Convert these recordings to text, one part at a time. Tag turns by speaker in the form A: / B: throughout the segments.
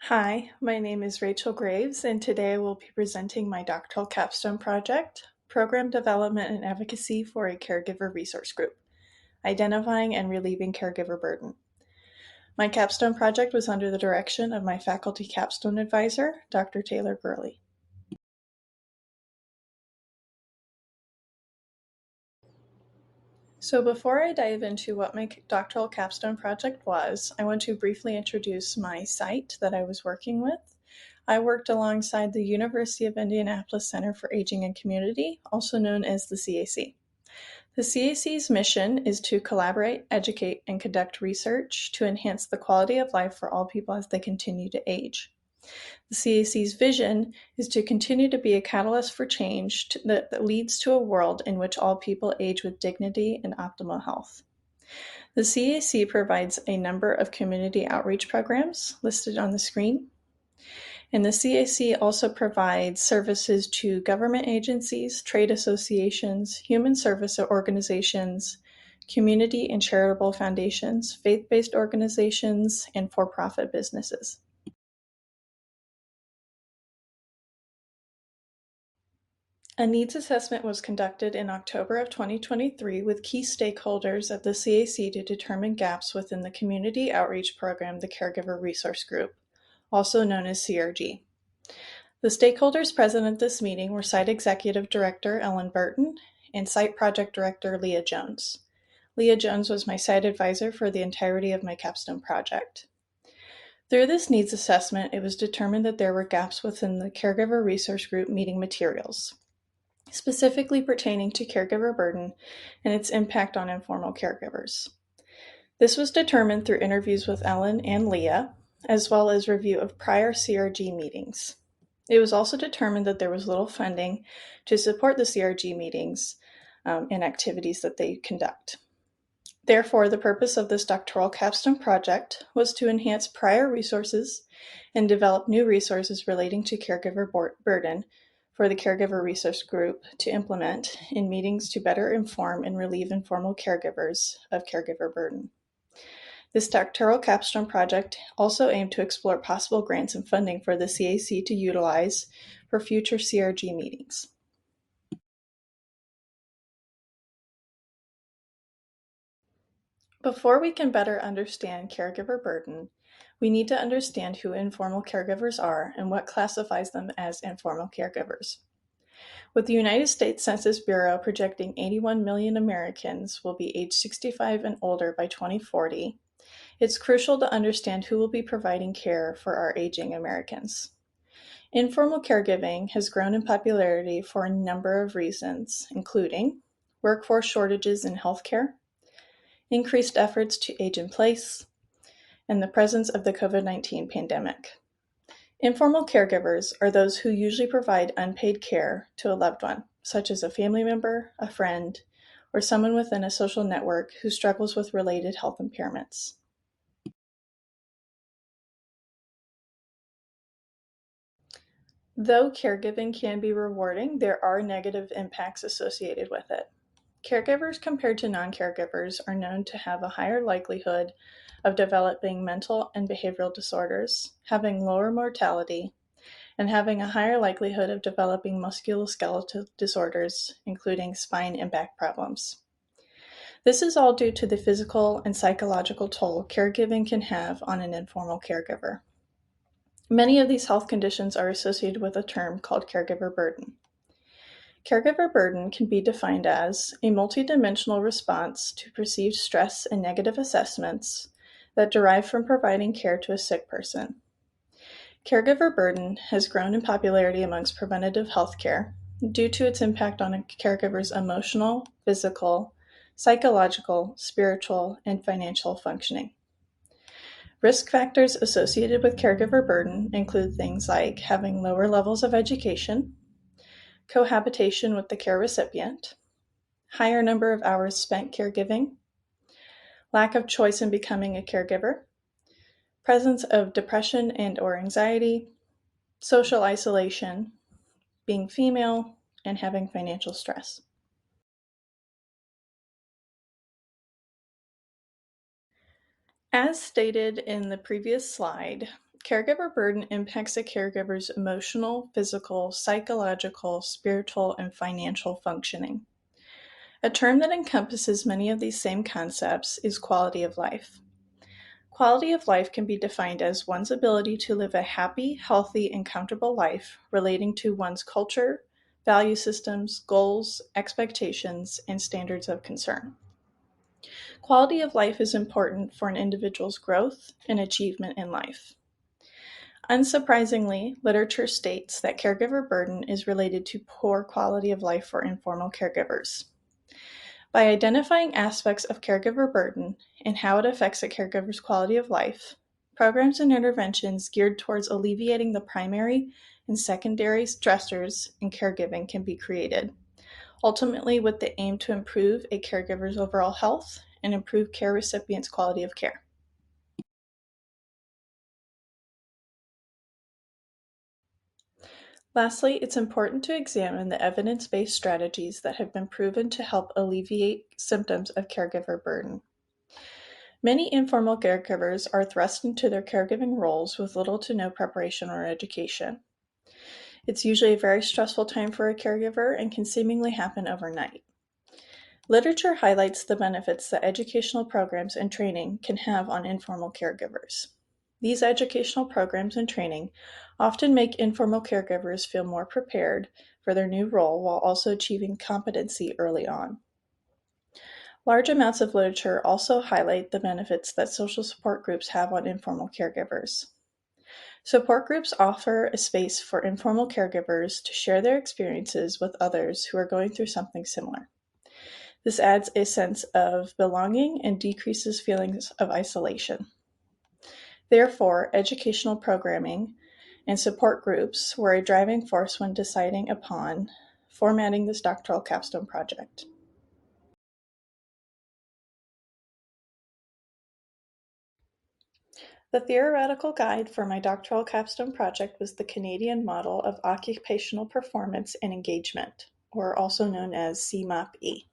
A: Hi, my name is Rachel Graves, and today I will be presenting my doctoral capstone project, Program Development and Advocacy for a Caregiver Resource Group, Identifying and Relieving Caregiver Burden. My capstone project was under the direction of my faculty capstone advisor, Dr. Taylor Gurley. So before I dive into what my doctoral capstone project was, I want to briefly introduce my site that I was working with. I worked alongside the University of Indianapolis Center for Aging and Community, also known as the CAC. The CAC's mission is to collaborate, educate, and conduct research to enhance the quality of life for all people as they continue to age. The CAC's vision is to continue to be a catalyst for change that leads to a world in which all people age with dignity and optimal health. The CAC provides a number of community outreach programs listed on the screen. And the CAC also provides services to government agencies, trade associations, human service organizations, community and charitable foundations, faith-based organizations, and for-profit businesses. A needs assessment was conducted in October of 2023 with key stakeholders of the CAC to determine gaps within the Community Outreach Program, the Caregiver Resource Group, also known as CRG. The stakeholders present at this meeting were Site Executive Director Ellen Burton and Site Project Director Leah Jones. Leah Jones was my site advisor for the entirety of my capstone project. Through this needs assessment, it was determined that there were gaps within the Caregiver Resource Group meeting materials, specifically pertaining to caregiver burden and its impact on informal caregivers. This was determined through interviews with Ellen and Leah, as well as review of prior CRG meetings. It was also determined that there was little funding to support the CRG meetings and activities that they conduct. Therefore, the purpose of this doctoral capstone project was to enhance prior resources and develop new resources relating to caregiver burden for the Caregiver Resource Group to implement in meetings to better inform and relieve informal caregivers of caregiver burden. This doctoral capstone project also aimed to explore possible grants and funding for the CAC to utilize for future CRG meetings. Before we can better understand caregiver burden, we need to understand who informal caregivers are and what classifies them as informal caregivers. With the United States Census Bureau projecting 81 million Americans will be age 65 and older by 2040, it's crucial to understand who will be providing care for our aging Americans. Informal caregiving has grown in popularity for a number of reasons, including workforce shortages in healthcare, increased efforts to age in place, and the presence of the COVID-19 pandemic. Informal caregivers are those who usually provide unpaid care to a loved one, such as a family member, a friend, or someone within a social network who struggles with related health impairments. Though caregiving can be rewarding, there are negative impacts associated with it. Caregivers compared to non-caregivers are known to have a higher likelihood of developing mental and behavioral disorders, having lower mortality, and having a higher likelihood of developing musculoskeletal disorders, including spine and back problems. This is all due to the physical and psychological toll caregiving can have on an informal caregiver. Many of these health conditions are associated with a term called caregiver burden. Caregiver burden can be defined as a multidimensional response to perceived stress and negative assessments that derive from providing care to a sick person. Caregiver burden has grown in popularity amongst preventative health care due to its impact on a caregiver's emotional, physical, psychological, spiritual, and financial functioning. Risk factors associated with caregiver burden include things like having lower levels of education, cohabitation with the care recipient, higher number of hours spent caregiving, lack of choice in becoming a caregiver, presence of depression and/or anxiety, social isolation, being female, and having financial stress. As stated in the previous slide, Caregiver burden impacts a caregiver's emotional, physical, psychological, spiritual, and financial functioning. A term that encompasses many of these same concepts is quality of life. Quality of life can be defined as one's ability to live a happy, healthy, and comfortable life relating to one's culture, value systems, goals, expectations, and standards of concern. Quality of life is important for an individual's growth and achievement in life. Unsurprisingly, literature states that caregiver burden is related to poor quality of life for informal caregivers. By identifying aspects of caregiver burden and how it affects a caregiver's quality of life, programs and interventions geared towards alleviating the primary and secondary stressors in caregiving can be created, ultimately with the aim to improve a caregiver's overall health and improve care recipients' quality of care. Lastly, it's important to examine the evidence-based strategies that have been proven to help alleviate symptoms of caregiver burden. Many informal caregivers are thrust into their caregiving roles with little to no preparation or education. It's usually a very stressful time for a caregiver and can seemingly happen overnight. Literature highlights the benefits that educational programs and training can have on informal caregivers. These educational programs and training often make informal caregivers feel more prepared for their new role while also achieving competency early on. Large amounts of literature also highlight the benefits that social support groups have on informal caregivers. Support groups offer a space for informal caregivers to share their experiences with others who are going through something similar. This adds a sense of belonging and decreases feelings of isolation. Therefore, educational programming and support groups were a driving force when deciding upon formatting this doctoral capstone project. The theoretical guide for my doctoral capstone project was the Canadian Model of Occupational Performance and Engagement, or also known as CMOP-E.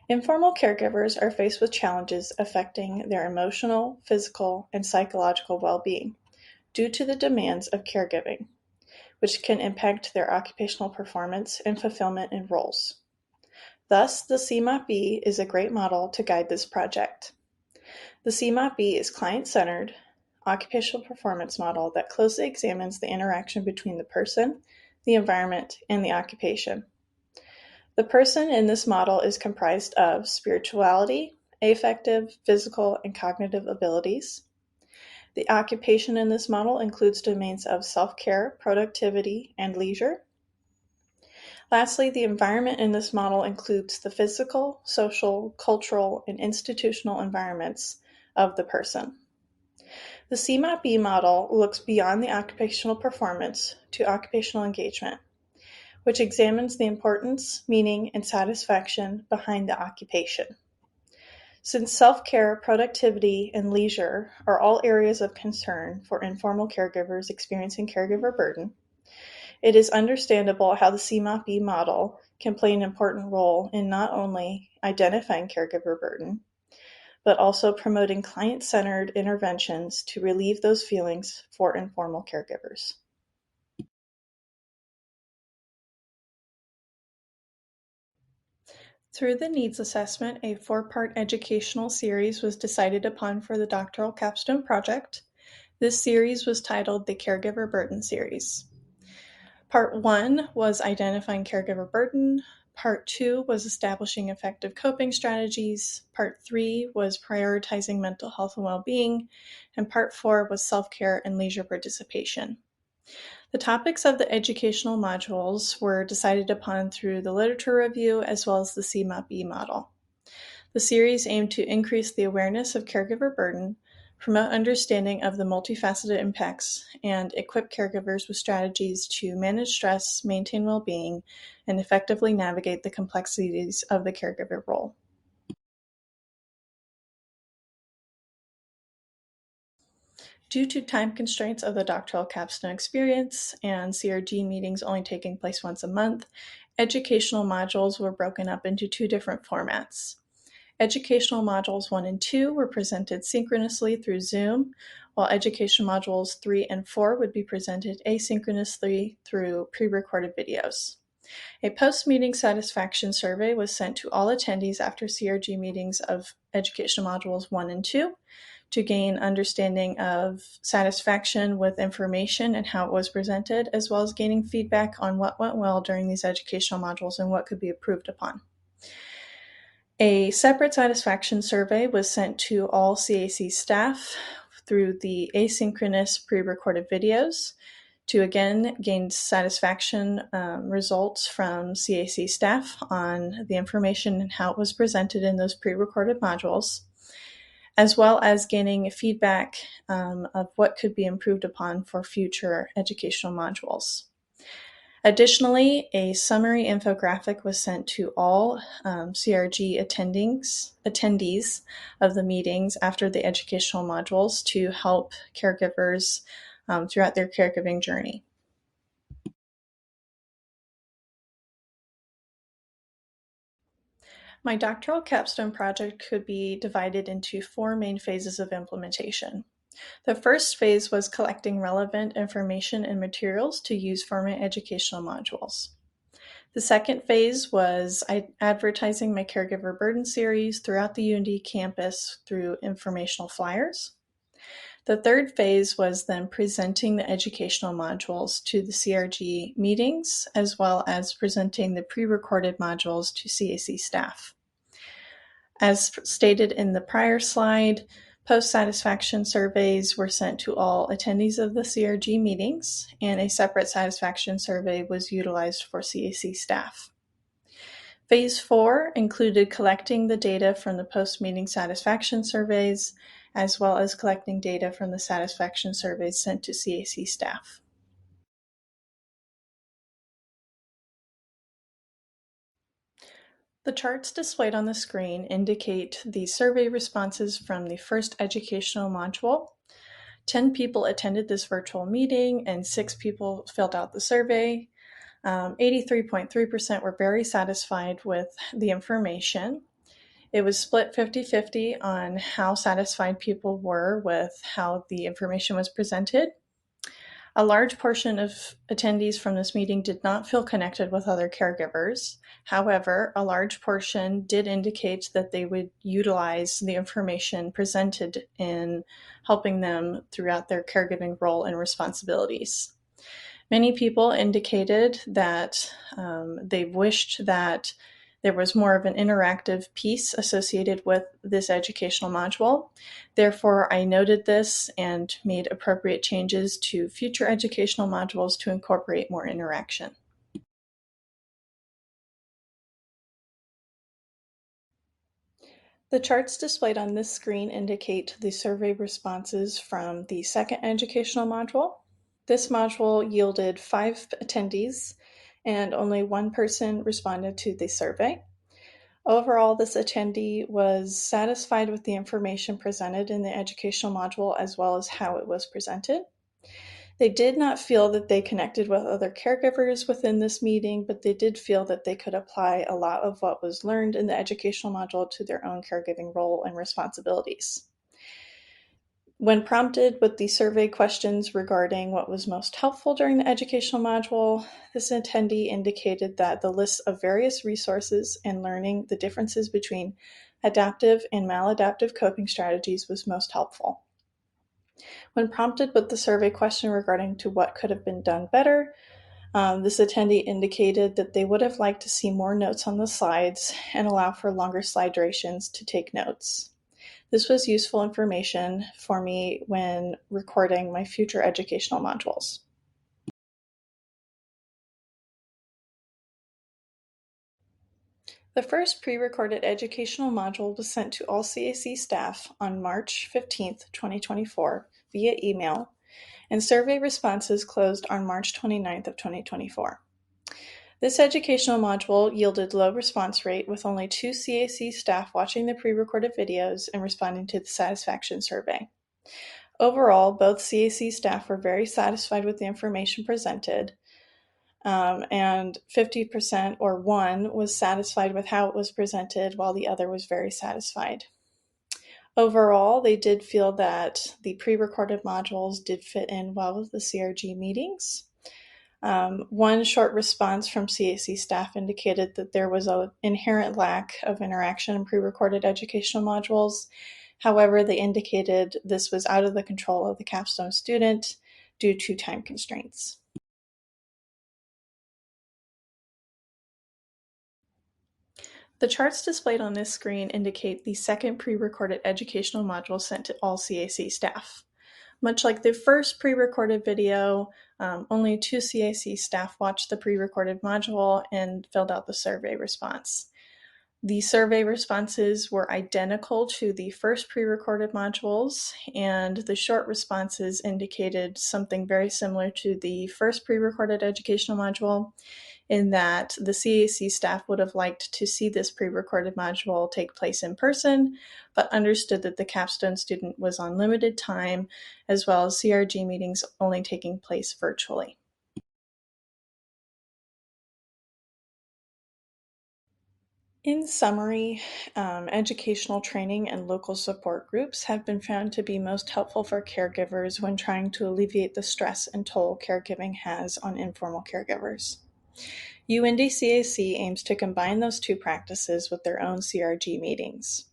A: Informal caregivers are faced with challenges affecting their emotional, physical, and psychological well-being due to the demands of caregiving, which can impact their occupational performance and fulfillment in roles. Thus, the CMOP-E is a great model to guide this project. The CMOP-E is client-centered, occupational performance model that closely examines the interaction between the person, the environment, and the occupation. The person in this model is comprised of spirituality, affective, physical, and cognitive abilities. The occupation in this model includes domains of self-care, productivity, and leisure. Lastly, the environment in this model includes the physical, social, cultural, and institutional environments of the person. The CMOP-E model looks beyond the occupational performance to occupational engagement, which examines the importance, meaning, and satisfaction behind the occupation. Since self-care, productivity, and leisure are all areas of concern for informal caregivers experiencing caregiver burden, it is understandable how the CMOP-E model can play an important role in not only identifying caregiver burden, but also promoting client-centered interventions to relieve those feelings for informal caregivers. Through the needs assessment, a 4-part educational series was decided upon for the doctoral capstone project. This series was titled the Caregiver Burden Series. Part 1 was identifying caregiver burden. Part 2 was establishing effective coping strategies. Part 3 was prioritizing mental health and well-being. And Part 4 was self-care and leisure participation. The topics of the educational modules were decided upon through the literature review as well as the CMOP-E model. The series aimed to increase the awareness of caregiver burden, promote understanding of the multifaceted impacts, and equip caregivers with strategies to manage stress, maintain well-being, and effectively navigate the complexities of the caregiver role. Due to time constraints of the doctoral capstone experience and CRG meetings only taking place once a month, educational modules were broken up into 2 different formats. Educational modules 1 and 2 were presented synchronously through Zoom, while education modules 3 and 4 would be presented asynchronously through pre-recorded videos. A post-meeting satisfaction survey was sent to all attendees after CRG meetings of education modules 1 and 2 to gain understanding of satisfaction with information and how it was presented, as well as gaining feedback on what went well during these educational modules and what could be improved upon. A separate satisfaction survey was sent to all CAC staff through the asynchronous pre-recorded videos to again gain satisfaction results from CAC staff on the information and how it was presented in those pre-recorded modules, as well as gaining feedback of what could be improved upon for future educational modules. Additionally, a summary infographic was sent to all CRG attendees of the meetings after the educational modules to help caregivers throughout their caregiving journey. My doctoral capstone project could be divided into 4 main phases of implementation. The first phase was collecting relevant information and materials to use for my educational modules. The second phase was advertising my caregiver burden series throughout the UND campus through informational flyers. The third phase was then presenting the educational modules to the CRG meetings, as well as presenting the pre-recorded modules to CAC staff. As stated in the prior slide, post-satisfaction surveys were sent to all attendees of the CRG meetings, and a separate satisfaction survey was utilized for CAC staff. Phase 4 included collecting the data from the post-meeting satisfaction surveys, as well as collecting data from the satisfaction surveys sent to CAC staff. The charts displayed on the screen indicate the survey responses from the first educational module. 10 people attended this virtual meeting and 6 people filled out the survey. 83.3% were very satisfied with the information. It was split 50-50 on how satisfied people were with how the information was presented. A large portion of attendees from this meeting did not feel connected with other caregivers. However, a large portion did indicate that they would utilize the information presented in helping them throughout their caregiving role and responsibilities. Many people indicated that they wished that there was more of an interactive piece associated with this educational module. Therefore, I noted this and made appropriate changes to future educational modules to incorporate more interaction. The charts displayed on this screen indicate the survey responses from the second educational module. This module yielded 5 attendees, and only 1 person responded to the survey. Overall, this attendee was satisfied with the information presented in the educational module as well as how it was presented. They did not feel that they connected with other caregivers within this meeting, but they did feel that they could apply a lot of what was learned in the educational module to their own caregiving role and responsibilities. When prompted with the survey questions regarding what was most helpful during the educational module, this attendee indicated that the list of various resources and learning the differences between adaptive and maladaptive coping strategies was most helpful. When prompted with the survey question regarding to what could have been done better, this attendee indicated that they would have liked to see more notes on the slides and allow for longer slide durations to take notes. This was useful information for me when recording my future educational modules. The first pre-recorded educational module was sent to all CAC staff on March 15, 2024 via email, and survey responses closed on March 29th of 2024. This educational module yielded low response rate with only 2 CAC staff watching the pre-recorded videos and responding to the satisfaction survey. Overall, both CAC staff were very satisfied with the information presented. and 50% or one was satisfied with how it was presented, while the other was very satisfied. Overall, they did feel that the pre-recorded modules did fit in well with the CRG meetings. One short response from CAC staff indicated that there was an inherent lack of interaction in pre-recorded educational modules. However, they indicated this was out of the control of the capstone student due to time constraints. The charts displayed on this screen indicate the second pre-recorded educational module sent to all CAC staff. Much like the first pre-recorded video, only 2 CAC staff watched the pre-recorded module and filled out the survey response. The survey responses were identical to the first pre-recorded modules, and the short responses indicated something very similar to the first pre-recorded educational module, in that the CAC staff would have liked to see this pre-recorded module take place in person, but understood that the capstone student was on limited time, as well as CRG meetings only taking place virtually. In summary, educational training and local support groups have been found to be most helpful for caregivers when trying to alleviate the stress and toll caregiving has on informal caregivers. UNDCAC aims to combine those two practices with their own CRG meetings.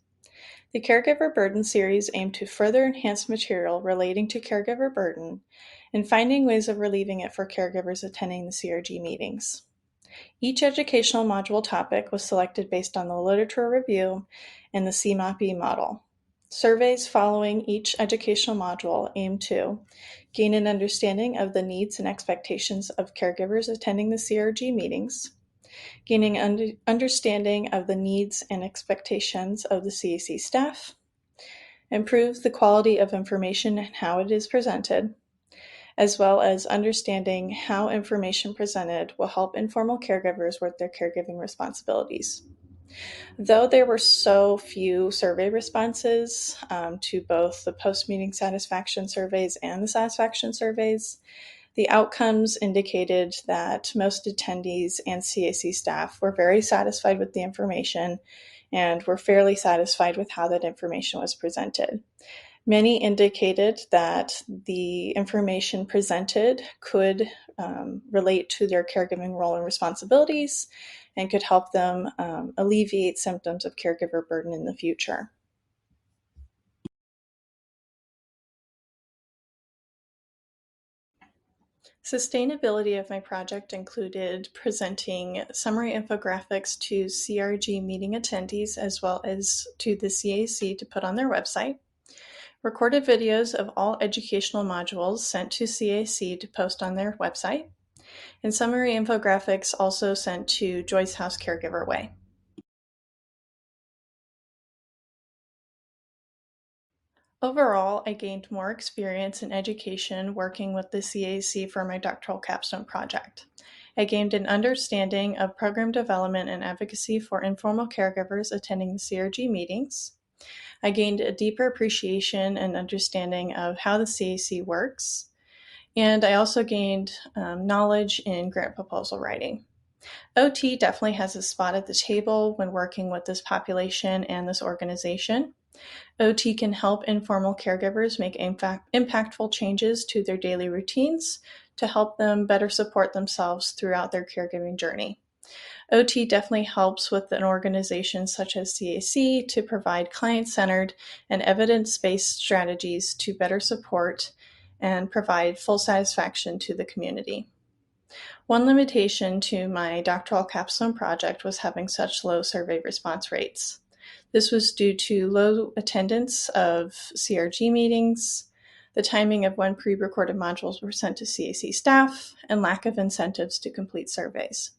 A: The Caregiver Burden series aimed to further enhance material relating to caregiver burden and finding ways of relieving it for caregivers attending the CRG meetings. Each educational module topic was selected based on the literature review and the CMOP model. Surveys following each educational module aim to gain an understanding of the needs and expectations of caregivers attending the CRG meetings, gaining understanding of the needs and expectations of the CAC staff, improve the quality of information and how it is presented, as well as understanding how information presented will help informal caregivers with their caregiving responsibilities. Though there were so few survey responses to both the post-meeting satisfaction surveys and the satisfaction surveys, the outcomes indicated that most attendees and CAC staff were very satisfied with the information and were fairly satisfied with how that information was presented. Many indicated that the information presented could relate to their caregiving role and responsibilities and could help them alleviate symptoms of caregiver burden in the future. Sustainability of my project included presenting summary infographics to CRG meeting attendees as well as to the CAC to put on their website, recorded videos of all educational modules sent to CAC to post on their website, and summary infographics also sent to Joyce House Caregiver Way. Overall, I gained more experience in education working with the CAC for my doctoral capstone project. I gained an understanding of program development and advocacy for informal caregivers attending the CRG meetings. I gained a deeper appreciation and understanding of how the CAC works. And I also gained knowledge in grant proposal writing. OT definitely has a spot at the table when working with this population and this organization. OT can help informal caregivers make impactful changes to their daily routines to help them better support themselves throughout their caregiving journey. OT definitely helps with an organization such as CAC to provide client-centered and evidence-based strategies to better support and provide full satisfaction to the community. One limitation to my doctoral capstone project was having such low survey response rates. This was due to low attendance of CRG meetings, the timing of when pre-recorded modules were sent to CAC staff, and lack of incentives to complete surveys.